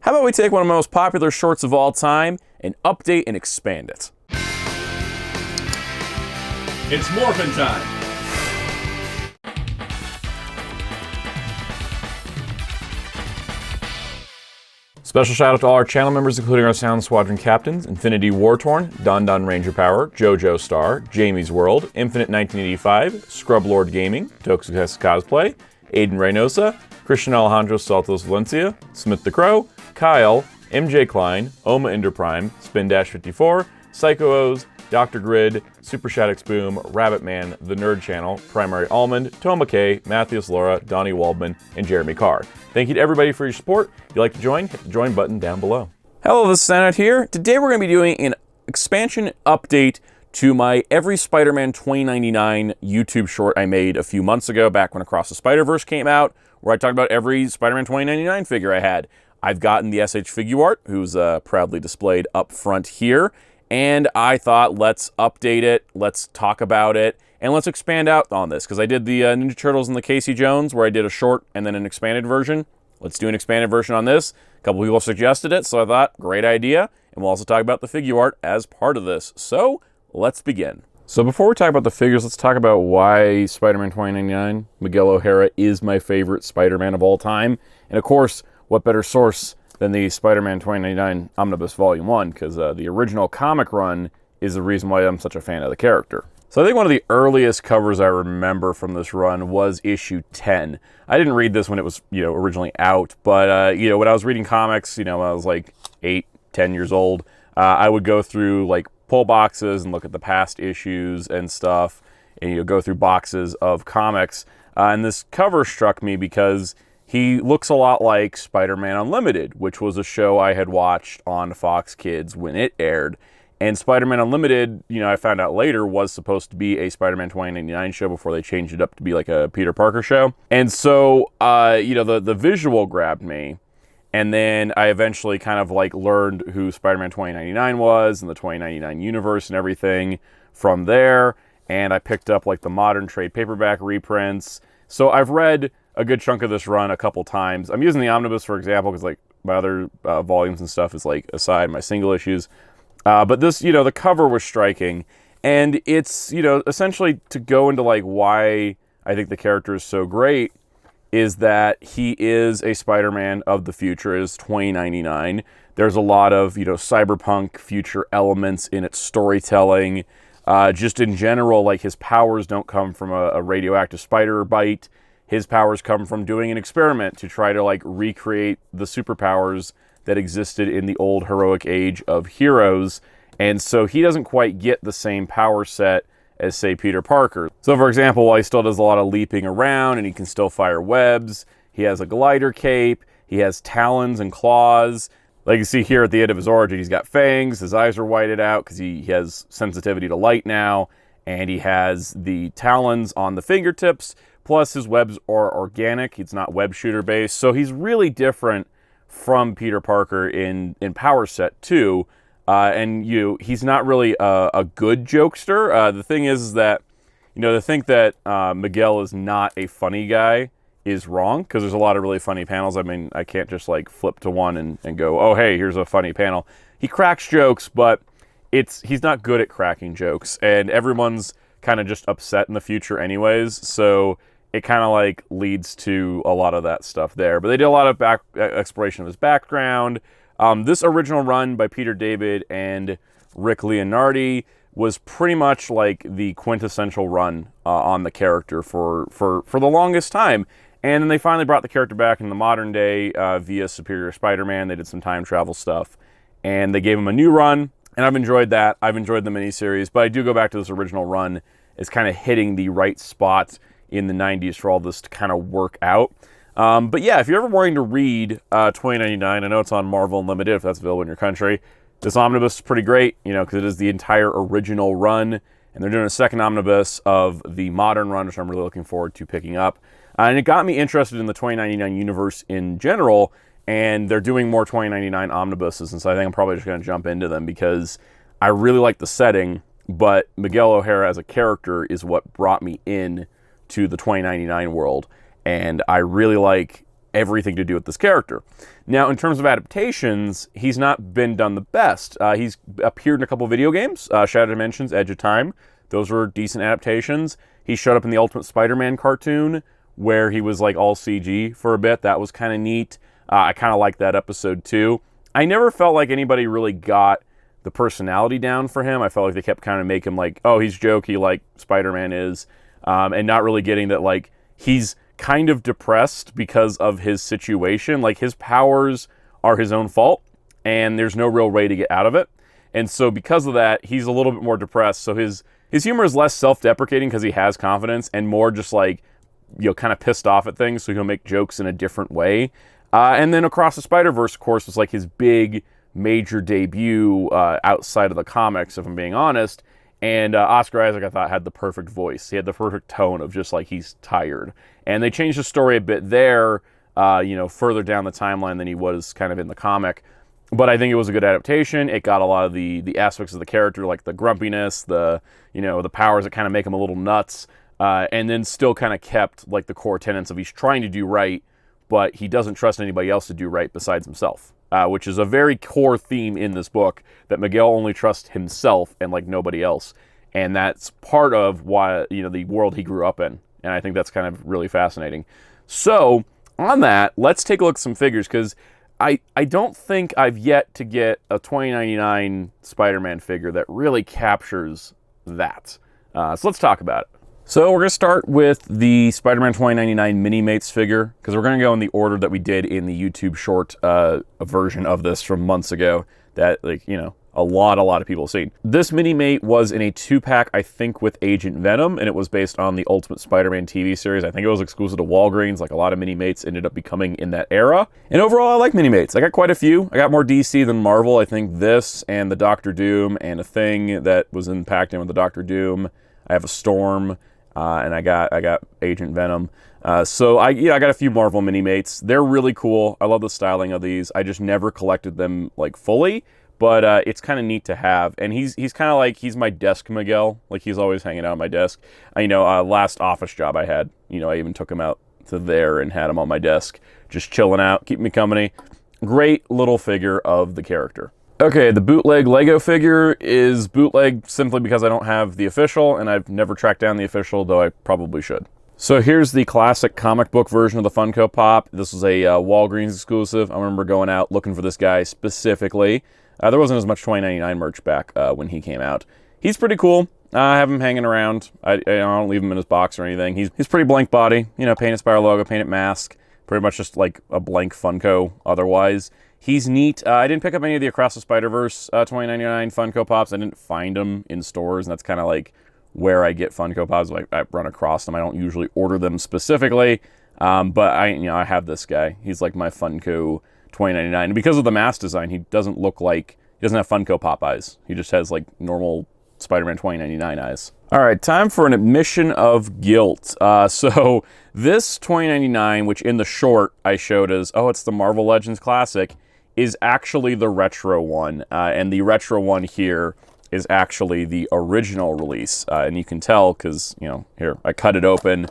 How about we take one of my most popular shorts of all time and update and expand it? It's morphin' time! Special shout out to all our channel members, including our Sound Squadron captains, Infinity Wartorn, Don Don Ranger Power, JoJo Star, Jamie's World, Infinite 1985, Scrub Lord Gaming, Tokusuke's Cosplay, Aiden Reynosa, Christian Alejandro Saltos Valencia, Smith the Crow, Kyle, MJ Klein, Oma Enderprime, Spin-54, Psycho O's, Dr. Grid, Super Shaddix Boom, Rabbit Man, The Nerd Channel, Primary Almond, Toma K, Matthias Laura, Donnie Waldman, and Jeremy Carr. Thank you to everybody for your support. If you'd like to join, hit the join button down below. Hello, this is Soundout here. Today we're going to be doing an expansion update to my Every Spider-Man 2099 YouTube short I made a few months ago, back when Across the Spider-Verse came out, where I talked about every Spider-Man 2099 figure I had. I've gotten the SHFiguarts, who's proudly displayed up front here, and I thought, let's update it, let's talk about it, and let's expand out on this, because I did the Ninja Turtles and the Casey Jones, where I did a short and then an expanded version. Let's do an expanded version on this. A couple people suggested it, so I thought, great idea, and we'll also talk about the Figuart as part of this. So, let's begin. So before we talk about the figures, let's talk about why Spider-Man 2099, Miguel O'Hara, is my favorite Spider-Man of all time. And of course, what better source than the Spider-Man 2099 Omnibus Volume 1, because the original comic run is the reason why I'm such a fan of the character. So I think one of the earliest covers I remember from this run was issue 10. I didn't read this when it was, originally out, but, when I was reading comics, when I was like 8, 10 years old, I would go through, like, pull boxes and look at the past issues and stuff, and go through boxes of comics. And this cover struck me because he looks a lot like Spider-Man Unlimited, which was a show I had watched on Fox Kids when it aired. And Spider-Man Unlimited, I found out later, was supposed to be a Spider-Man 2099 show before they changed it up to be like a Peter Parker show. And so, the visual grabbed me. And then I eventually kind of like learned who Spider-Man 2099 was and the 2099 universe and everything from there. And I picked up like the modern trade paperback reprints. So I've read a good chunk of this run a couple times. I'm using the omnibus, for example, because like my other volumes and stuff is like aside my single issues. But this, the cover was striking. And it's, essentially to go into like why I think the character is so great is that he is a Spider-Man of the future, is 2099. There's a lot of, cyberpunk future elements in its storytelling. Just in general, like his powers don't come from a radioactive spider bite. His powers come from doing an experiment to try to like recreate the superpowers that existed in the old heroic age of heroes. And so he doesn't quite get the same power set as, say, Peter Parker. So, for example, while he still does a lot of leaping around and he can still fire webs, he has a glider cape, he has talons and claws. Like you see here at the end of his origin, he's got fangs, his eyes are whited out because he has sensitivity to light now, and he has the talons on the fingertips, plus his webs are organic, he's not web shooter based, so he's really different from Peter Parker in power set too. And he's not really a good jokester. The thing is that, to think that Miguel is not a funny guy is wrong, because there's a lot of really funny panels. I mean, I can't just like flip to one and go, oh, hey, here's a funny panel. He cracks jokes, but he's not good at cracking jokes, and everyone's kind of just upset in the future anyways, so it kind of like leads to a lot of that stuff there. But they did a lot of exploration of his background. This original run by Peter David and Rick Leonardi was pretty much like the quintessential run on the character for the longest time. And then they finally brought the character back in the modern day via Superior Spider-Man. They did some time travel stuff, and they gave him a new run, and I've enjoyed that. I've enjoyed the miniseries, but I do go back to this original run as kind of hitting the right spot in the 90s for all this to kind of work out. But yeah, if you're ever wanting to read 2099, I know it's on Marvel Unlimited if that's available in your country. This omnibus is pretty great, because it is the entire original run, and they're doing a second omnibus of the modern run, which I'm really looking forward to picking up. And it got me interested in the 2099 universe in general, and they're doing more 2099 omnibuses, and so I think I'm probably just going to jump into them because I really like the setting, but Miguel O'Hara as a character is what brought me in to the 2099 world. And I really like everything to do with this character. Now, in terms of adaptations, he's not been done the best. He's appeared in a couple video games, Shattered Dimensions, Edge of Time. Those were decent adaptations. He showed up in the Ultimate Spider-Man cartoon, where he was like all CG for a bit. That was kind of neat. I kind of liked that episode too. I never felt like anybody really got the personality down for him. I felt like they kept kind of making him like, oh, he's jokey like Spider-Man is, and not really getting that like he's kind of depressed because of his situation. Like his powers are his own fault, and there's no real way to get out of it. And so because of that, he's a little bit more depressed. So his humor is less self-deprecating because he has confidence, and more just like, you know, kind of pissed off at things, so he'll make jokes in a different way. And then Across the Spider-Verse, of course, was like his big major debut outside of the comics, if I'm being honest. And Oscar Isaac, I thought, had the perfect voice. He had the perfect tone of just like he's tired. And they changed the story a bit there, you know, further down the timeline than he was kind of in the comic. But I think it was a good adaptation. It got a lot of the aspects of the character, like the grumpiness, the, you know, the powers that kind of make him a little nuts, and then still kind of kept like the core tenets of he's trying to do right, but he doesn't trust anybody else to do right besides himself, which is a very core theme in this book, that Miguel only trusts himself and like nobody else. And that's part of why, you know, the world he grew up in. And I think that's kind of really fascinating. So on that, let's take a look at some figures, because I don't think I've yet to get a $20.99 Spider-Man figure that really captures that. So let's talk about it. So we're going to start with the Spider-Man 2099 Minimates figure, because we're going to go in the order that we did in the YouTube short version of this from months ago that, like, you know, a lot of people have seen. This Minimate was in a 2-pack, I think, with Agent Venom, and it was based on the Ultimate Spider-Man TV series. I think it was exclusive to Walgreens. Like, a lot of Minimates ended up becoming in that era. And overall, I like Minimates. I got quite a few. I got more DC than Marvel. I think this and the Doctor Doom and a thing that was impacting with the Doctor Doom. I have a Storm, and I got Agent Venom. So I got a few Marvel Minimates. They're really cool. I love the styling of these. I just never collected them like fully. But it's kind of neat to have, and he's kind of like, he's my desk Miguel. Like, he's always hanging out on my desk. You know, last office job I had, you know, I even took him out to there and had him on my desk, just chilling out, keeping me company. Great little figure of the character. Okay, the bootleg Lego figure is bootleg simply because I don't have the official, and I've never tracked down the official, though I probably should. So here's the classic comic book version of the Funko Pop. This was a Walgreens exclusive. I remember going out looking for this guy specifically. There wasn't as much $20.99 merch back when he came out. He's pretty cool. I have him hanging around. I don't leave him in his box or anything. He's pretty blank body. You know, painted Spyro logo, painted mask. Pretty much just like a blank Funko otherwise. He's neat. I didn't pick up any of the Across the Spider-Verse $20.99 Funko Pops. I didn't find them in stores, and that's kind of like where I get Funko Pops. Like, I run across them. I don't usually order them specifically, but I have this guy. He's like my Funko $20.99, and because of the mask design, he doesn't look like, he doesn't have Funko Pop eyes. He just has like normal Spider-Man $20.99 eyes. All right, time for an admission of guilt. So this $20.99, which in the short I showed as, oh, it's the Marvel Legends Classic, is actually the retro one, and the retro one here is actually the original release, and you can tell because, you know, here, I cut it open,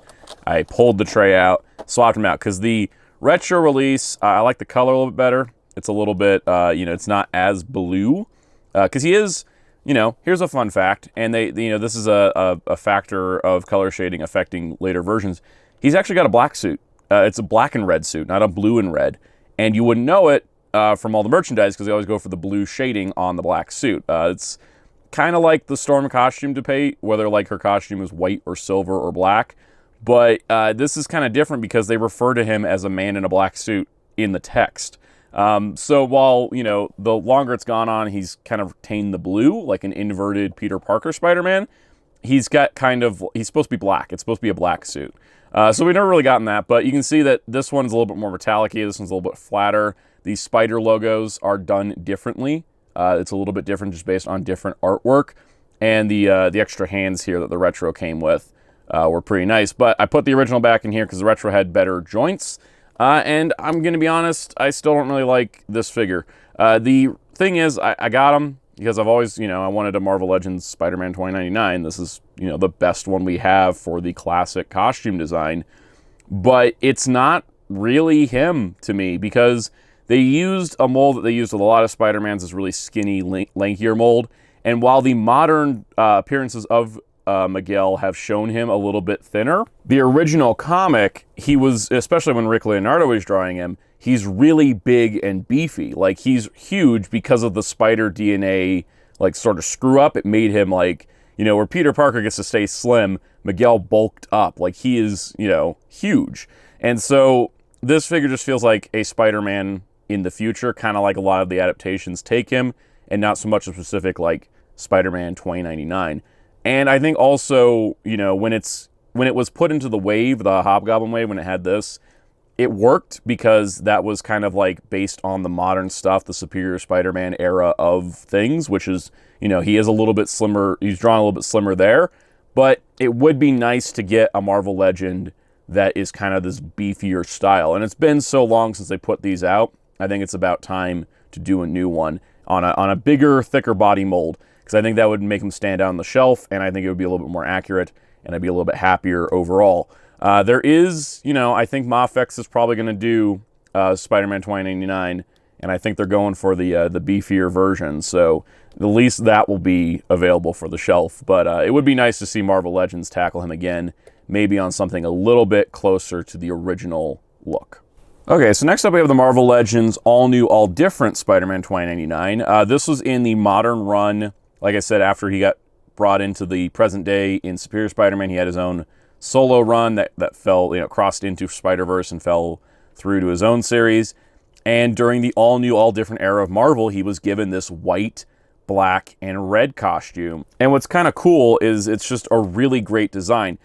I pulled the tray out, swapped them out, because the retro release, I like the color a little bit better. It's a little bit, you know, it's not as blue, because he is, you know, here's a fun fact, and they, you know, this is a factor of color shading affecting later versions. He's actually got a black suit. It's a black and red suit, not a blue and red, and you wouldn't know it from all the merchandise because they always go for the blue shading on the black suit. It's kind of like the Storm costume debate, whether like her costume is white or silver or black. But this is kind of different because they refer to him as a man in a black suit in the text. So while, you know, the longer it's gone on, he's kind of retained the blue, like an inverted Peter Parker Spider-Man. He's got kind of, he's supposed to be black. It's supposed to be a black suit. So we've never really gotten that, but you can see that this one's a little bit more metallic-y. This one's a little bit flatter. These spider logos are done differently. It's a little bit different just based on different artwork. And the extra hands here that the retro came with were pretty nice. But I put the original back in here because the retro had better joints. And I'm going to be honest, I still don't really like this figure. The thing is, I got them because I've always, you know, I wanted a Marvel Legends Spider-Man 2099. This is, you know, the best one we have for the classic costume design. But it's not really him to me, because they used a mold that they used with a lot of Spider-Mans, this really skinny, lankier mold. And while the modern appearances of Miguel have shown him a little bit thinner, the original comic, he was, especially when Rick Leonardo was drawing him, he's really big and beefy. Like, he's huge because of the spider DNA, like, sort of screw up. It made him, like, you know, where Peter Parker gets to stay slim, Miguel bulked up. Like, he is, you know, huge. And so this figure just feels like a Spider-Man in the future, kind of like a lot of the adaptations take him, and not so much a specific, like, Spider-Man 2099. And I think also, you know, when it was put into the wave, the Hobgoblin wave, when it had this, it worked because that was kind of like based on the modern stuff, the Superior Spider-Man era of things, which is, you know, he is a little bit slimmer, he's drawn a little bit slimmer there, but it would be nice to get a Marvel Legend that is kind of this beefier style. And it's been so long since they put these out, I think it's about time to do a new one on a bigger, thicker body mold, because I think that would make him stand out on the shelf, and I think it would be a little bit more accurate, and I'd be a little bit happier overall. There is, you know, I think Mafex is probably going to do Spider-Man 2099, and I think they're going for the beefier version, so at least that will be available for the shelf. But it would be nice to see Marvel Legends tackle him again, maybe on something a little bit closer to the original look. Okay, so next up we have the Marvel Legends All New, All Different Spider-Man 2099. This was in the modern run, like I said, after he got brought into the present day in Superior Spider-Man. He had his own solo run that fell, you know, crossed into Spider-Verse and fell through to his own series. And during the All New, All Different era of Marvel, he was given this white, black, and red costume. And what's kind of cool is it's just a really great design.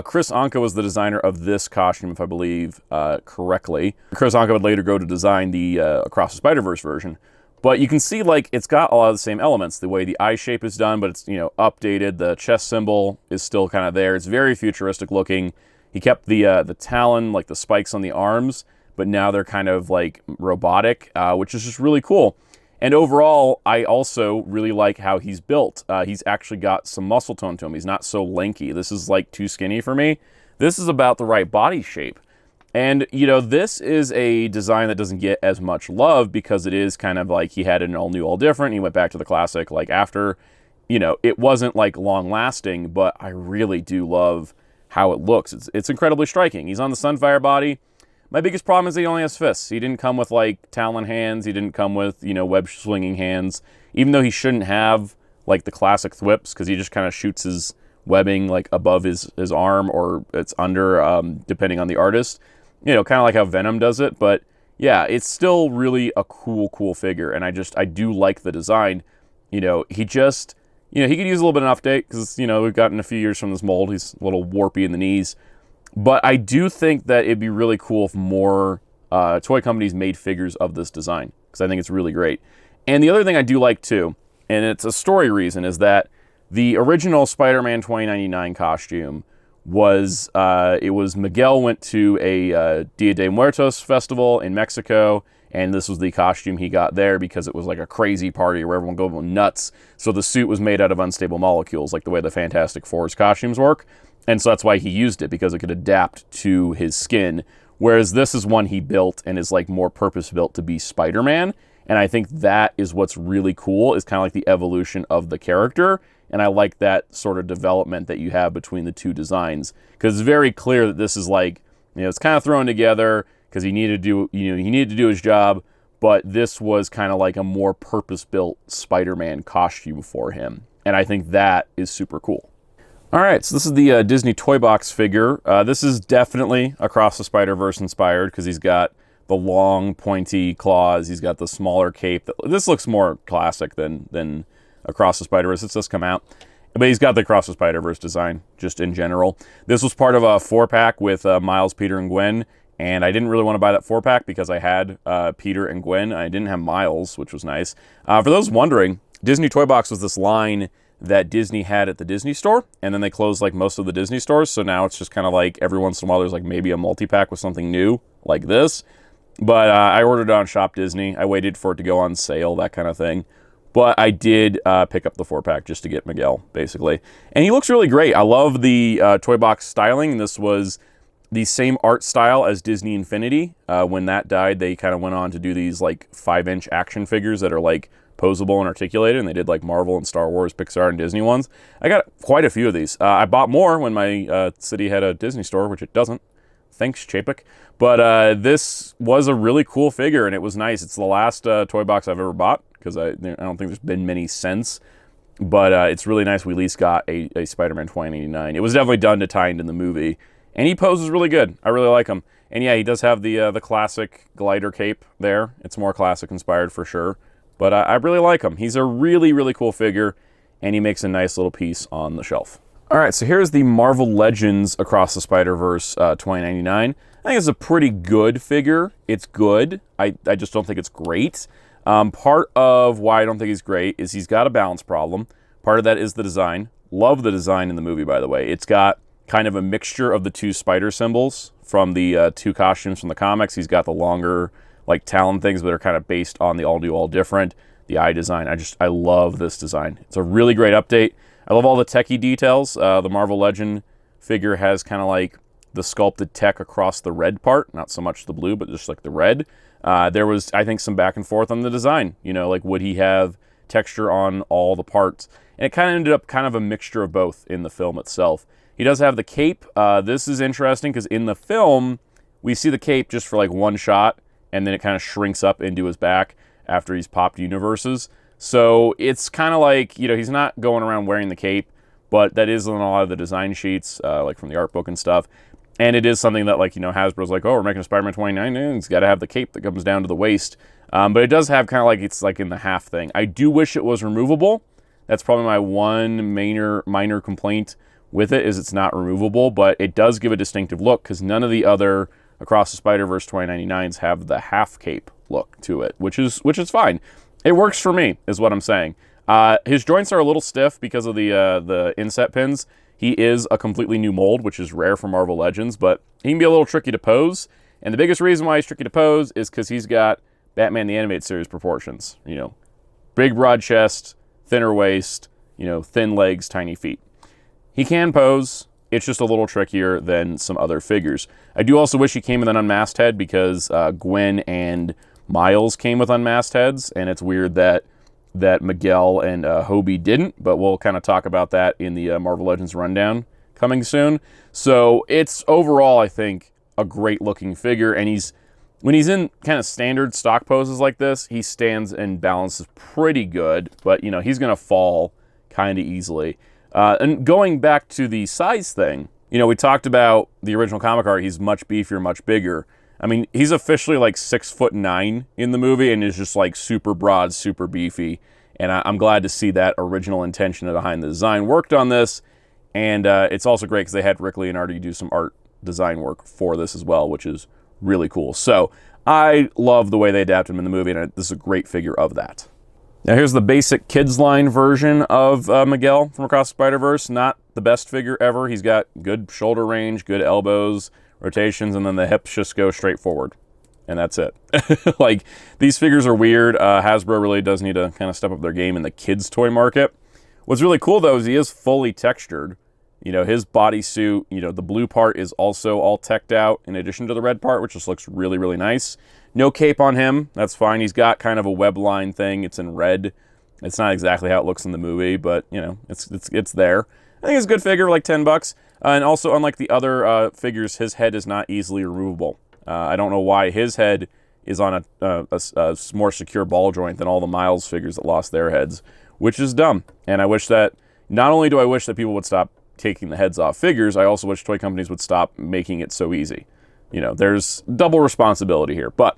Chris Anka was the designer of this costume, if I believe correctly. Chris Anka would later go to design the Across the Spider-Verse version. But you can see, like, it's got a lot of the same elements. The way the eye shape is done, but it's, you know, updated. The chest symbol is still kind of there. It's very futuristic looking. He kept the talon, like the spikes on the arms, but now they're kind of, like, robotic, which is just really cool. And overall, I also really like how he's built. He's actually got some muscle tone to him. He's not so lanky. This is, like, too skinny for me. This is about the right body shape. And, you know, this is a design that doesn't get as much love because it is kind of like he had an all new, all different. He went back to the classic, like, after, you know, it wasn't, like, long-lasting, but I really do love how it looks. It's incredibly striking. He's on the Sunfire body. My biggest problem is he only has fists. He didn't come with, like, talon hands. He didn't come with, you know, web-swinging hands, even though he shouldn't have, like, the classic thwips, because he just kind of shoots his webbing, like, above his arm, or it's under, depending on the artist. You know, kind of like how Venom does it, but yeah, it's still really a cool figure, and I do like the design. You know, he just, you know, he could use a little bit of an update, because, you know, we've gotten a few years from this mold. He's a little warpy in the knees, but I do think that it'd be really cool if more toy companies made figures of this design, because I think it's really great. And the other thing I do like too, and it's a story reason, is that the original Spider-Man 2099 costume was, it was Miguel went to a Dia de Muertos festival in Mexico, and this was the costume he got there because it was like a crazy party where everyone goes nuts. So the suit was made out of unstable molecules, like the way the Fantastic Four's costumes work. And so that's why he used it, because it could adapt to his skin. Whereas this is one he built and is like more purpose-built to be Spider-Man. And I think that is what's really cool, is kind of like the evolution of the character. And I like that sort of development that you have between the two designs, because it's very clear that this is like, you know, it's kind of thrown together because he needed to do, you know, he needed to do his job, but this was kind of like a more purpose-built Spider-Man costume for him. And I think that is super cool. All right, so this is the Disney Toybox figure. This is definitely Across the Spider-Verse inspired, because he's got the long, pointy claws. He's got the smaller cape. This looks more classic than Across the Spider-Verse. It's just come out. But he's got the Across the Spider-Verse design, just in general. This was part of a 4-pack with Miles, Peter, and Gwen. And I didn't really want to buy that 4-pack because I had Peter and Gwen. I didn't have Miles, which was nice. For those wondering, Disney Toybox was this line that Disney had at the Disney store, and then they closed like most of the Disney stores. So now it's just kind of like every once in a while there's like maybe a multi-pack with something new like this. But I ordered it on Shop Disney. I waited for it to go on sale, that kind of thing. But I did pick up the 4-pack just to get Miguel, basically. And he looks really great. I love the Toybox styling. This was the same art style as Disney Infinity. When that died, they kind of went on to do these like 5-inch action figures that are like posable and articulated, and they did like Marvel and Star Wars, Pixar, and Disney ones. I got quite a few of these. I bought more when my city had a Disney store, which it doesn't. Thanks, Chapek. But this was a really cool figure, and it was nice. It's the last toy box I've ever bought, because I don't think there's been many since. But it's really nice we at least got a Spider-Man 2099. It was definitely done to tie into the movie. And he poses really good. I really like him. And yeah, he does have the classic glider cape there. It's more classic inspired for sure. But I really like him. He's a really, really cool figure, and he makes a nice little piece on the shelf. All right, so here's the Marvel Legends Across the Spider-Verse 2099. I think it's a pretty good figure. It's good. I just don't think it's great. Part of why I don't think he's great is he's got a balance problem. Part of that is the design. Love the design in the movie, by the way. It's got kind of a mixture of the two spider symbols from the two costumes from the comics. He's got the longer, like, talon things that are kind of based on the All New, All Different, the eye design. I love this design. It's a really great update. I love all the techie details. The Marvel Legend figure has kind of like the sculpted tech across the red part, not so much the blue, but just like the red. There was, I think, some back and forth on the design. You know, like, would he have texture on all the parts? And it kind of ended up kind of a mixture of both in the film itself. He does have the cape. This is interesting because in the film, we see the cape just for like one shot, and then it kind of shrinks up into his back after he's popped universes. So it's kind of like, you know, he's not going around wearing the cape, but that is on a lot of the design sheets, like from the art book and stuff. And it is something that, like, you know, Hasbro's like, oh, we're making a Spider-Man 29, he's got to have the cape that comes down to the waist. But it does have kind of like, it's like in the half thing. I do wish it was removable. That's probably my one minor complaint with it, is it's not removable, but it does give a distinctive look because none of the other Across the Spider-Verse 2099s have the half cape look to it, which is fine. It works for me, is what I'm saying. His joints are a little stiff because of the inset pins. He is a completely new mold, which is rare for Marvel Legends, but he can be a little tricky to pose. And the biggest reason why he's tricky to pose is because he's got Batman the Animated Series proportions. You know, big broad chest, thinner waist, you know, thin legs, tiny feet. He can pose. It's just a little trickier than some other figures. I do also wish he came with an unmasked head because Gwen and Miles came with unmasked heads, and it's weird that Miguel and Hobie didn't, but we'll kind of talk about that in the Marvel Legends rundown coming soon. So it's overall, I think, a great looking figure, and when he's in kind of standard stock poses like this, he stands and balances pretty good, but, you know, he's going to fall kind of easily. And going back to the size thing, you know, we talked about the original comic art. He's much beefier, much bigger. I mean, he's officially like 6'9" in the movie and is just like super broad, super beefy. And I'm glad to see that original intention behind the design worked on this. And it's also great because they had Rick Leonardi do some art design work for this as well, which is really cool. So I love the way they adapted him in the movie, and this is a great figure of that. Now here's the basic kids line version of Miguel from Across the Spider-Verse. Not the best figure ever. He's got good shoulder range, good elbows, rotations, and then the hips just go straight forward. And that's it. Like, these figures are weird. Hasbro really does need to kind of step up their game in the kids' toy market. What's really cool, though, is he is fully textured. You know, his bodysuit, you know, the blue part is also all teched out in addition to the red part, which just looks really, really nice. No cape on him. That's fine. He's got kind of a web line thing. It's in red. It's not exactly how it looks in the movie, but, you know, it's there. I think it's a good figure, like $10. And also, unlike the other figures, his head is not easily removable. I don't know why his head is on a more secure ball joint than all the Miles figures that lost their heads, which is dumb. And I wish that, not only do I wish that people would stop taking the heads off figures, I also wish toy companies would stop making it so easy. You know, there's double responsibility here, but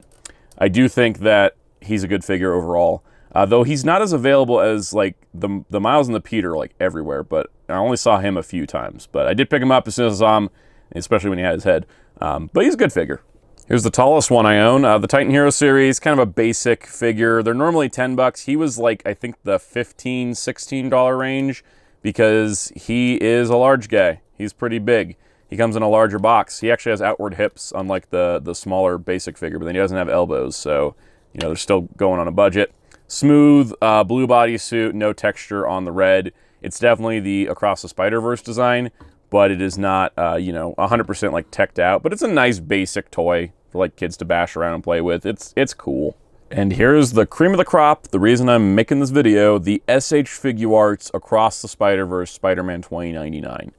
I do think that he's a good figure overall. Though he's not as available as like the Miles and the Peter, like everywhere, but I only saw him a few times. But I did pick him up as soon as I saw him, especially when he had his head. But he's a good figure. Here's the tallest one I own, the Titan Hero series, kind of a basic figure. They're normally $10. He was like, I think, the $15, $16 range because he is a large guy. He's pretty big. He comes in a larger box. He actually has outward hips, unlike the smaller basic figure, but then he doesn't have elbows, so, you know, they're still going on a budget. Smooth blue bodysuit, no texture on the red. It's definitely the Across the Spider-Verse design, but it is not, you know, 100% like teched out. But it's a nice basic toy for like kids to bash around and play with. It's cool. And here's the cream of the crop, the reason I'm making this video, the SHFiguarts Across the Spider-Verse Spider-Man 2099.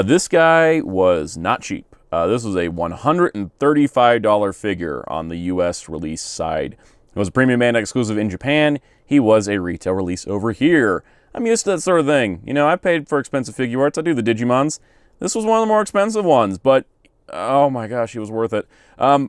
This guy was not cheap. This was a $135 figure on the US release side. It was a premium Bandai exclusive in Japan. He was a retail release over here. I'm used to that sort of thing. You know, I paid for expensive Figuarts. I do the Digimons. This was one of the more expensive ones, but oh my gosh, he was worth it.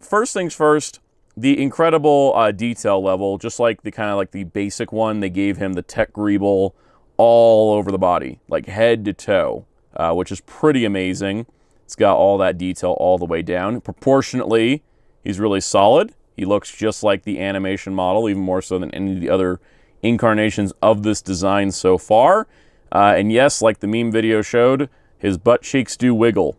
First things first, the incredible detail level, just like the kind of like the basic one, they gave him the tech greeble all over the body, like head to toe, which is pretty amazing. It's got all that detail all the way down. Proportionately, he's really solid. He looks just like the animation model, even more so than any of the other incarnations of this design so far. And yes, like the meme video showed, his butt cheeks do wiggle.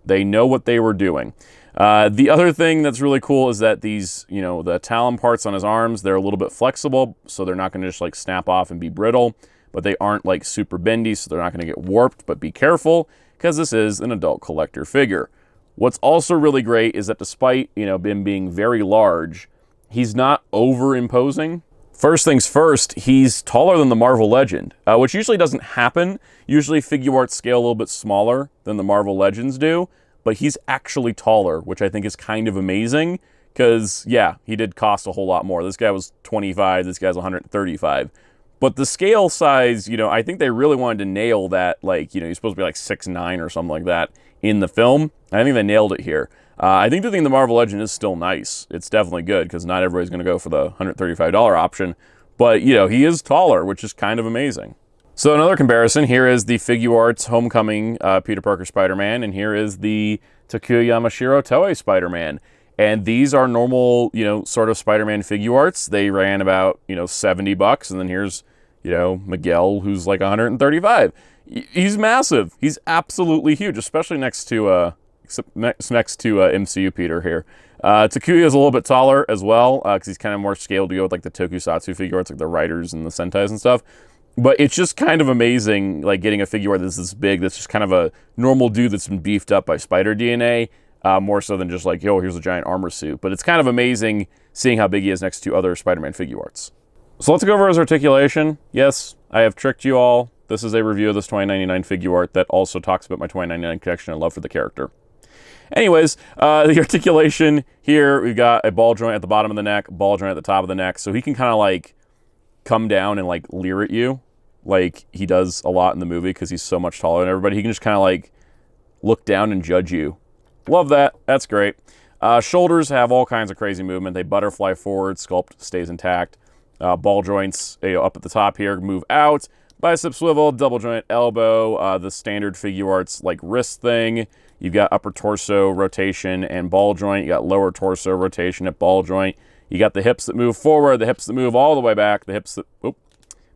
They know what they were doing. The other thing that's really cool is that these, you know, the talon parts on his arms, they're a little bit flexible, so they're not going to just like snap off and be brittle, but they aren't like super bendy, so they're not going to get warped, but be careful, because this is an adult collector figure. What's also really great is that despite, you know, him being very large, he's not over-imposing. First things first, he's taller than the Marvel Legend, which usually doesn't happen. Usually Figuarts scale a little bit smaller than the Marvel Legends do, but he's actually taller, which I think is kind of amazing, because, yeah, he did cost a whole lot more. This guy was 25, this guy's 135. But the scale size, you know, I think they really wanted to nail that, like, you know, he's supposed to be like 6'9" or something like that in the film. I think they nailed it here. I think the Marvel Legend is still nice. It's definitely good, because not everybody's going to go for the $135 option. But, you know, he is taller, which is kind of amazing. So another comparison, here is the Figuarts Homecoming Peter Parker Spider-Man, and here is the Takuya Yamashiro Toei Spider-Man. And these are normal, you know, sort of Spider-Man Figuarts. They ran about, you know, $70, and then here's, you know, Miguel, who's like 135. He's massive. He's absolutely huge, especially next to MCU Peter here. Takuya is a little bit taller as well, because he's kind of more scaled to go with like the Tokusatsu Figuarts, like the Riders and the Sentais and stuff. But it's just kind of amazing, like getting a Figuart that's this big, that's just kind of a normal dude that's been beefed up by spider DNA, more so than just like, yo, here's a giant armor suit. But it's kind of amazing seeing how big he is next to other Spider-Man Figuarts. So let's go over his articulation. Yes, I have tricked you all. This is a review of this 2099 Figuart that also talks about my 2099 collection and love for the character. Anyways, the articulation here, we've got a ball joint at the bottom of the neck, ball joint at the top of the neck, so he can kind of like come down and like leer at you like he does a lot in the movie, because he's so much taller than everybody. He can just kind of like look down and judge you. Love that. That's great. Shoulders have all kinds of crazy movement. They butterfly forward, sculpt stays intact. Ball joints, you know, up at the top here move out. Bicep swivel, double joint elbow, the standard Figuarts like wrist thing. You've got upper torso rotation and ball joint. You got lower torso rotation at ball joint. You got the hips that move forward, the hips that move all the way back, the hips that,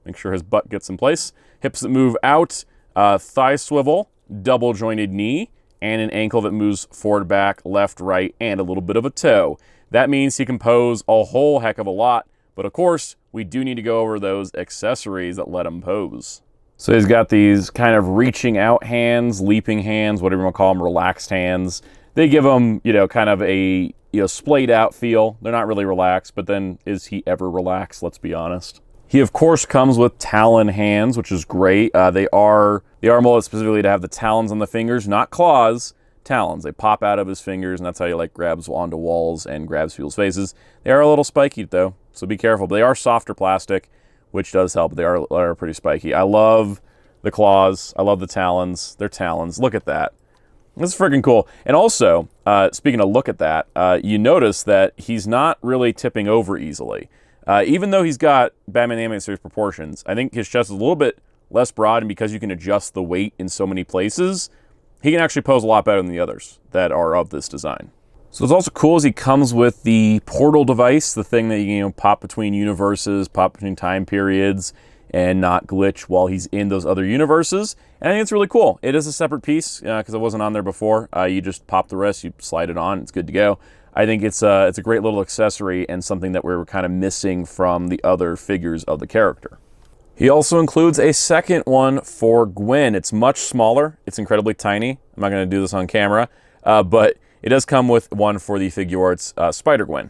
make sure his butt gets in place. Hips that move out, thigh swivel, double jointed knee, and an ankle that moves forward, back, left, right, and a little bit of a toe. That means he can pose a whole heck of a lot, but of course, we do need to go over those accessories that let him pose. So he's got these kind of reaching out hands, leaping hands, whatever you want to call them, relaxed hands. They give him, you know, kind of a, you know, splayed out feel. They're not really relaxed, but then is he ever relaxed? Let's be honest. He, of course, comes with talon hands, which is great. They are molded specifically to have the talons on the fingers, not claws, talons. They pop out of his fingers, and that's how he like grabs onto walls and grabs people's faces. They are a little spiky, though, so be careful. But they are softer plastic, which does help. They are pretty spiky. I love the claws. I love the talons. They're talons. Look at that. This is freaking cool. And also, speaking of look at that, you notice that he's not really tipping over easily. Even though he's got Batman Animated Series proportions, I think his chest is a little bit less broad, and because you can adjust the weight in so many places, he can actually pose a lot better than the others that are of this design. So what's also cool is he comes with the portal device, the thing that you know pop between universes, pop between time periods, and not glitch while he's in those other universes. And I think it's really cool. It is a separate piece because it wasn't on there before. You just pop the rest, you slide it on, it's good to go. I think it's a great little accessory and something that we were kind of missing from the other figures of the character. He also includes a second one for Gwen. It's much smaller. It's incredibly tiny. I'm not going to do this on camera, but it does come with one for the Figuarts Spider-Gwen.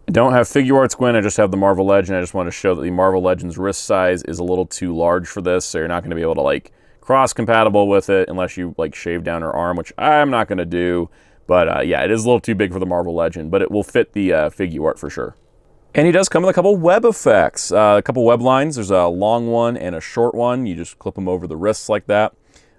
I don't have Figuarts Gwen, I just have the Marvel Legend. I just want to show that the Marvel Legend's wrist size is a little too large for this, so you're not going to be able to like cross-compatible with it unless you like shave down her arm, which I'm not going to do. But yeah, it is a little too big for the Marvel Legend, but it will fit the Figuart for sure. And he does come with a couple web effects, a couple web lines. There's a long one and a short one. You just clip them over the wrists like that.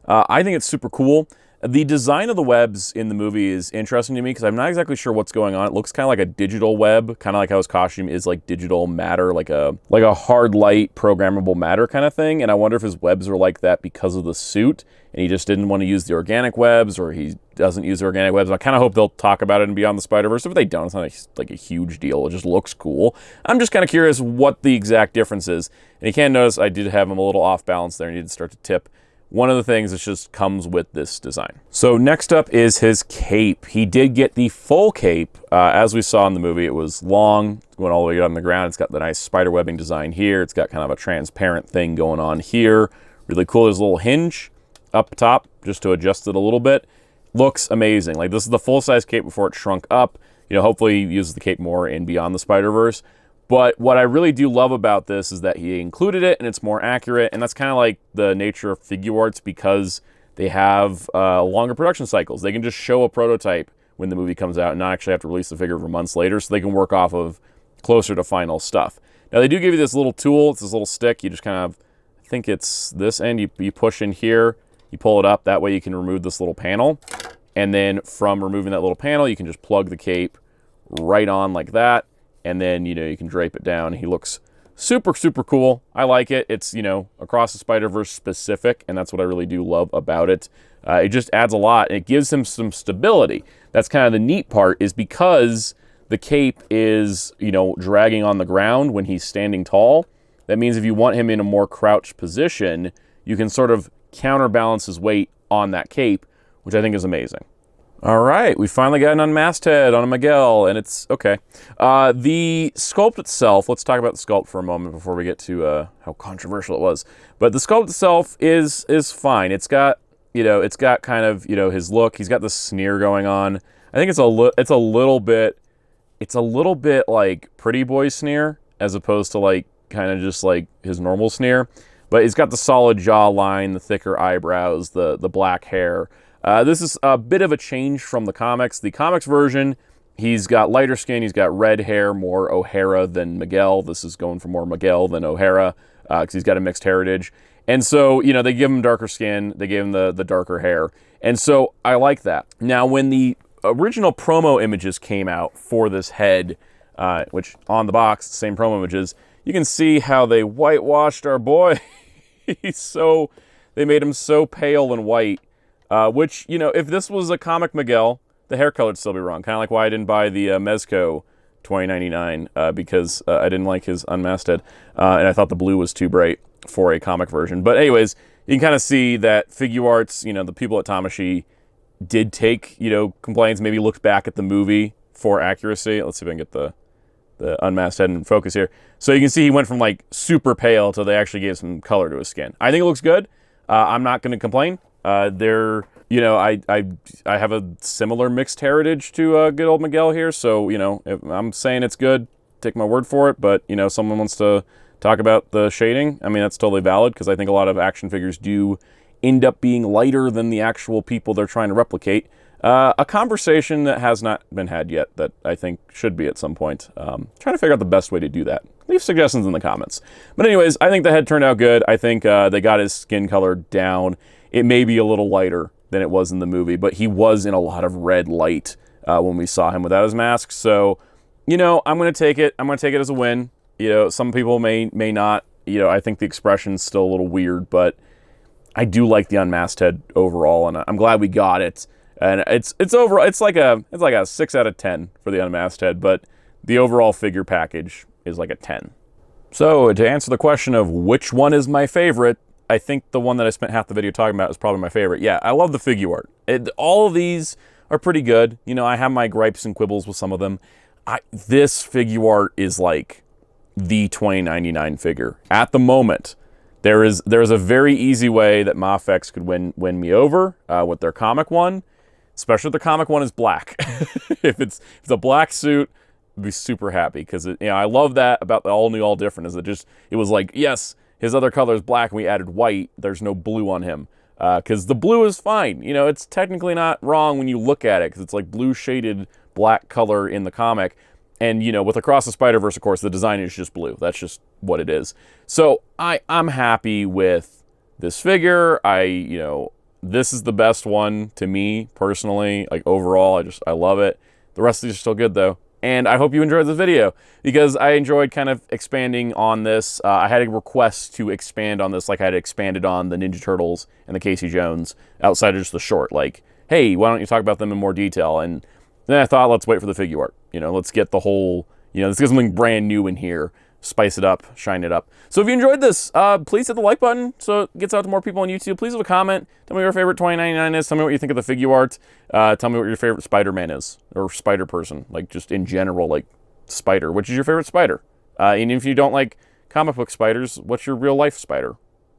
I think it's super cool. The design of the webs in the movie is interesting to me because I'm not exactly sure what's going on. It looks kind of like a digital web, kind of like how his costume is like digital matter, like a hard light programmable matter kind of thing. And I wonder if his webs are like that because of the suit and he just didn't want to use the organic webs, or he doesn't use the organic webs. I kind of hope they'll talk about it in Beyond the Spider-Verse. If they don't, it's not like a huge deal. It just looks cool. I'm just kind of curious what the exact difference is. And you can notice I did have him a little off balance there and he did start to tip. One of the things that just comes with this design. So next up is his cape. He did get the full cape. As we saw in the movie, it was long, going all the way on the ground. It's got the nice spider webbing design here. It's got kind of a transparent thing going on here. Really cool. There's a little hinge up top just to adjust it a little bit. Looks amazing. Like, this is the full-size cape before it shrunk up. You know, hopefully he uses the cape more in Beyond the Spider-Verse. But what I really do love about this is that he included it and it's more accurate, and that's kind of like the nature of Figuarts because they have longer production cycles. They can just show a prototype when the movie comes out and not actually have to release the figure for months later, so they can work off of closer to final stuff. Now, they do give you this little tool. It's this little stick. You just kind of, I think it's this end. You push in here, you pull it up. That way you can remove this little panel. And then from removing that little panel, you can just plug the cape right on like that. And then, you know, you can drape it down. He looks super, super cool. I like it. It's, you know, Across the Spider-Verse specific, and that's what I really do love about it. It just adds a lot, and it gives him some stability. That's kind of the neat part, is because the cape is, you know, dragging on the ground when he's standing tall. That means if you want him in a more crouched position, you can sort of counterbalance his weight on that cape, which I think is amazing. All right, we finally got an unmasked head on a Miguel, and it's okay. The sculpt itself, let's talk about the sculpt for a moment before we get to how controversial it was. But the sculpt itself is fine. It's got, you know, it's got kind of, you know, his look. He's got the sneer going on. I think it's a little bit like Pretty Boy sneer as opposed to like kind of just like his normal sneer. But he's got the solid jawline, the thicker eyebrows, the black hair. This is a bit of a change from the comics. The comics version, he's got lighter skin, he's got red hair, more O'Hara than Miguel. This is going for more Miguel than O'Hara because he's got a mixed heritage. And so, you know, they give him darker skin, they gave him the darker hair. And so I like that. Now, when the original promo images came out for this head, which on the box, same promo images, you can see how they whitewashed our boy. They made him so pale and white. Which, you know, if this was a comic Miguel, the hair color would still be wrong. Kind of like why I didn't buy the Mezco 2099 because I didn't like his unmasked head. And I thought the blue was too bright for a comic version. But anyways, you can kind of see that Figuarts, you know, the people at Tamashii did take, you know, complaints, maybe looked back at the movie for accuracy. Let's see if I can get the unmasked head in focus here. So you can see he went from like super pale till they actually gave some color to his skin. I think it looks good. I'm not going to complain. You know, I have a similar mixed heritage to good old Miguel here, so, you know, if I'm saying it's good, take my word for it, but, you know, someone wants to talk about the shading, I mean, that's totally valid, because I think a lot of action figures do end up being lighter than the actual people they're trying to replicate. A conversation that has not been had yet that I think should be at some point. Trying to figure out the best way to do that. Leave suggestions in the comments. But anyways, I think the head turned out good. I think they got his skin color down. It may be a little lighter than it was in the movie, but he was in a lot of red light when we saw him without his mask. So, you know, I'm going to take it. I'm going to take it as a win. You know, some people may not. You know, I think the expression's still a little weird, but I do like the unmasked head overall, and I'm glad we got it. And it's like a 6 out of 10 for the unmasked head, but the overall figure package is like a 10. So to answer the question of which one is my favorite, I think the one that I spent half the video talking about is probably my favorite. Yeah, I love the Figuart. All of these are pretty good. You know, I have my gripes and quibbles with some of them. This Figuart is like the 2099 figure. At the moment, There is a very easy way that Mafex could win me over with their comic one, especially if the comic one is black. if it's a black suit, I'd be super happy because I love that about the all new, all different. Is it was like, yes, his other color is black and we added white. There's no blue on him because the blue is fine. It's technically not wrong when you look at it because it's like blue shaded black color in the comic. And, with Across the Spider-Verse, of course, the design is just blue. That's just what it is. So I'm happy with this figure. This is the best one to me, personally. Like, overall, I love it. The rest of these are still good, though. And I hope you enjoyed this video, because I enjoyed kind of expanding on this. I had a request to expand on this like I had expanded on the Ninja Turtles and the Casey Jones outside of just the short. Like, hey, why don't you talk about them in more detail? And then I thought, let's wait for the figure art. Let's get the whole, let's get something brand new in here. Spice it up, shine it up. So if you enjoyed this, please hit the like button so it gets out to more people on YouTube. Please leave a comment. Tell me what your favorite 2099 is. Tell me what you think of the figure art. Tell me what your favorite Spider-Man is, or Spider person, like just in general, like Spider. Which is your favorite Spider? And if you don't like comic book spiders, what's your real life Spider?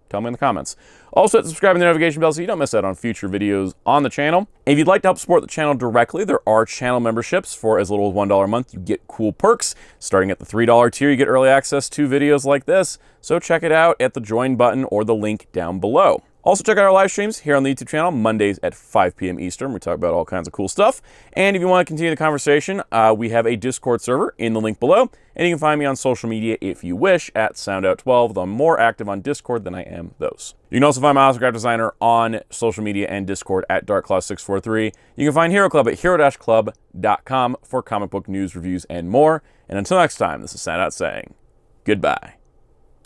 Tell me in the comments. Also, hit subscribe and the notification bell so you don't miss out on future videos on the channel. And if you'd like to help support the channel directly, there are channel memberships for as little as $1 a month. You get cool perks. Starting at the $3 tier, you get early access to videos like this. So check it out at the join button or the link down below. Also, check out our live streams here on the YouTube channel, Mondays at 5 p.m. Eastern. We talk about all kinds of cool stuff. And if you want to continue the conversation, we have a Discord server in the link below. And you can find me on social media if you wish at Soundout12. Though I'm more active on Discord than I am those. You can also find my autograph designer on social media and Discord at DarkClaw643. You can find Hero Club at hero-club.com for comic book news, reviews, and more. And until next time, this is Soundout saying goodbye.